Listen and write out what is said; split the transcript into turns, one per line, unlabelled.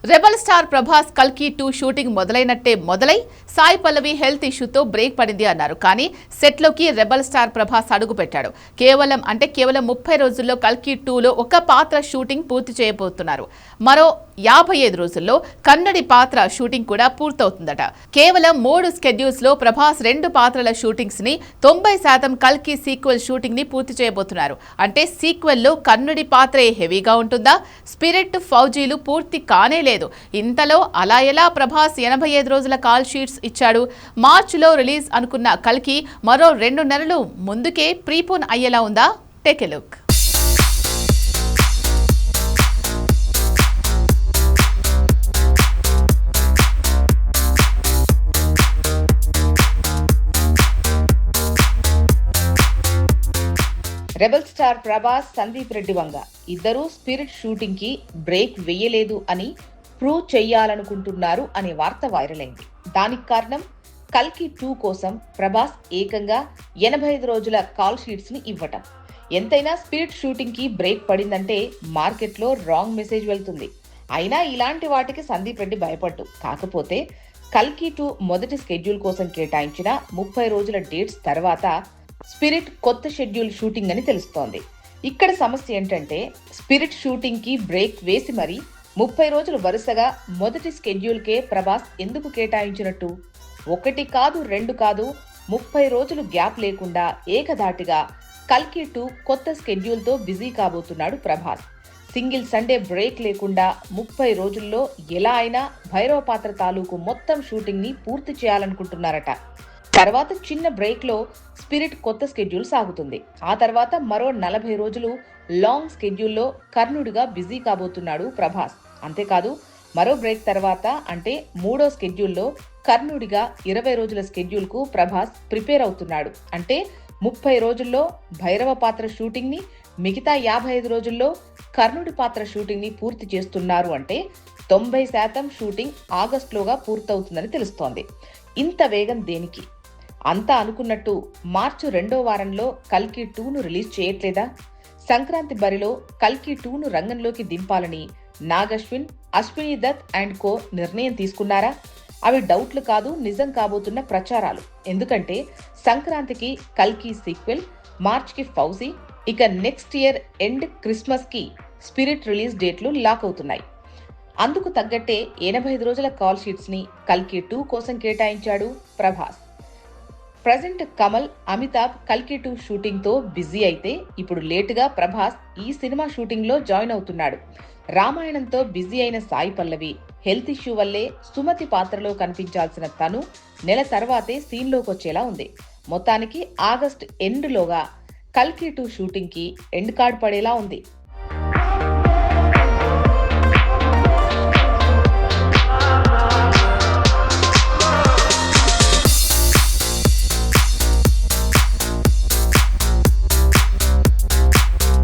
Rebel star Prabhas కల్కి 2 shooting మొదలైనట్టే మొదలై Sai Pallavi health ఇష్యూతో break పడింది అన్నారు. కానీ సెట్లోకి రెబల్ స్టార్ ప్రభాస్ అడుగు పెట్టాడు. కేవలం 30 రోజుల్లో కల్కి 2లో ఒక పాత్ర షూటింగ్ పూర్తి చేయబోతున్నారు. మరో 55 రోజుల్లో కన్నడి పాత్ర షూటింగ్ కూడా పూర్తవుతుందట. కేవలం 3 స్కెడ్యూల్స్ లో ప్రభాస్ 2 పాత్రల షూటింగ్స్ ని 90% కల్కి సీక్వెల్ షూటింగ్ ని పూర్తి చేయబోతున్నారు. అంటే సీక్వెల్ లో కన్నడి పాత్రే హెవీగా ఉంటుందా? స్పిరిట్ ఫౌజీలు పూర్తి కానే లేదు. ఇంతలో అలా ఎలా ప్రభాస్ 85 రోజుల కాల్ షీట్స్ ఇచ్చాడు. మార్చిలో రిలీజ్ అనుకున్న కల్కి మరో 2 నెలలు ముందుకే ప్రీపోన్ అయ్యేలా ఉందా? Take a look.
Rebel star Prabhas, Sandeep Reddy Vanga ఇద్దరూ స్పిరిట్ షూటింగ్ కి బ్రేక్ వేయలేదు అని ప్రూవ్ చెయ్యాలనుకుంటున్నారు అనే వార్త వైరల్ అయింది. దానికి కారణం కల్కి 2 కోసం ప్రభాస్ ఏకంగా 85 రోజుల కాల్ షీట్స్ ని ఇవ్వటం. ఎంతైనా స్పిరిట్ షూటింగ్ కి బ్రేక్ పడిందంటే మార్కెట్ లో రాంగ్ మెసేజ్ వెళ్తుంది. అయినా ఇలాంటి వాటికి సందీప్ రెడ్డి భయపడ్డు. కాకపోతే కల్కి 2 మొదటి స్కెడ్యూల్ కోసం కేటాయించిన 30 రోజుల డేట్స్ తర్వాత స్పిరిట్ కొత్త షెడ్యూల్ షూటింగ్ అని తెలుస్తోంది. ఇక్కడ సమస్య ఏంటంటే స్పిరిట్ షూటింగ్ కి బ్రేక్ వేసి మరి 30 రోజులు వరుసగా మొదటి స్కెడ్యూల్ కే ప్రభాస్ ఎందుకు కేటాయించినట్టు? 1 కాదు 2 కాదు 30 రోజులు గ్యాప్ లేకుండా ఏకధాటిగా కల్కి 2 కొత్త స్కెడ్యూల్ తో బిజీ కాబోతున్నాడు ప్రభాస్. సింగిల్ సండే బ్రేక్ లేకుండా 30 రోజుల్లో ఎలా అయినా భైరవ పాత్ర తాలూకు మొత్తం షూటింగ్ ని పూర్తి చేయాలనుకుంటున్నారట. తర్వాత చిన్న బ్రేక్ లో స్పిరిట్ కొత్త స్కెడ్యూల్ సాగుతుంది. ఆ తర్వాత మరో 40 రోజులు లాంగ్ స్కెడ్యూల్లో కర్ణుడిగా బిజీ కాబోతున్నాడు ప్రభాస్. అంతేకాదు మరో బ్రేక్ తర్వాత అంటే 3వ స్కెడ్యూల్లో కర్ణుడిగా 20 రోజుల స్కెడ్యూల్ కు ప్రభాస్ ప్రిపేర్ అవుతున్నాడు. అంటే 30 రోజుల్లో భైరవ పాత్ర షూటింగ్ ని, మిగతా 55 రోజుల్లో కర్ణుడి పాత్ర షూటింగ్ ని పూర్తి చేస్తున్నారు. అంటే 90% షూటింగ్ ఆగస్టులోగా పూర్తవుతుందని తెలుస్తోంది. ఇంత వేగం దేనికి? అంతా అనుకున్నట్టు మార్చి 2వ వారంలో కల్కి 2ను రిలీజ్ చేయట్లేదా? సంక్రాంతి బరిలో కల్కి 2ను రంగంలోకి దింపాలని నాగశ్విన్, అశ్విని దత్ అండ్ కో నిర్ణయం తీసుకున్నారా? అవి డౌట్లు కాదు, నిజం కాబోతున్న ప్రచారాలు. ఎందుకంటే సంక్రాంతికి కల్కి సీక్వెల్, మార్చ్కి ఫౌజీ, ఇక నెక్స్ట్ ఇయర్ ఎండ్ క్రిస్మస్ కి స్పిరిట్ రిలీజ్ డేట్లు లాక్ అవుతున్నాయి. అందుకు తగ్గట్టే 85 రోజుల కాల్ షీట్స్ ని కల్కి 2 కోసం కేటాయించాడు ప్రభాస్. ప్రజెంట్ కమల్, అమితాబ్ కల్కి 2 షూటింగ్ తో బిజీ అయితే ఇప్పుడు లేటుగా ప్రభాస్ ఈ సినిమా షూటింగ్ లో జాయిన్ అవుతున్నాడు. రామాయణంతో బిజీ అయిన సాయి పల్లవి హెల్త్ ఇష్యూ వల్లే సుమతి పాత్రలో కనిపించాల్సిన తను నెల తర్వాతే సీన్ లోకి వచ్చేలా ఉంది. మొత్తానికి ఆగస్ట్ ఎండ్ లోగా కల్కి 2 షూటింగ్ కి ఎండ్ కార్డ్ పడేలా ఉంది.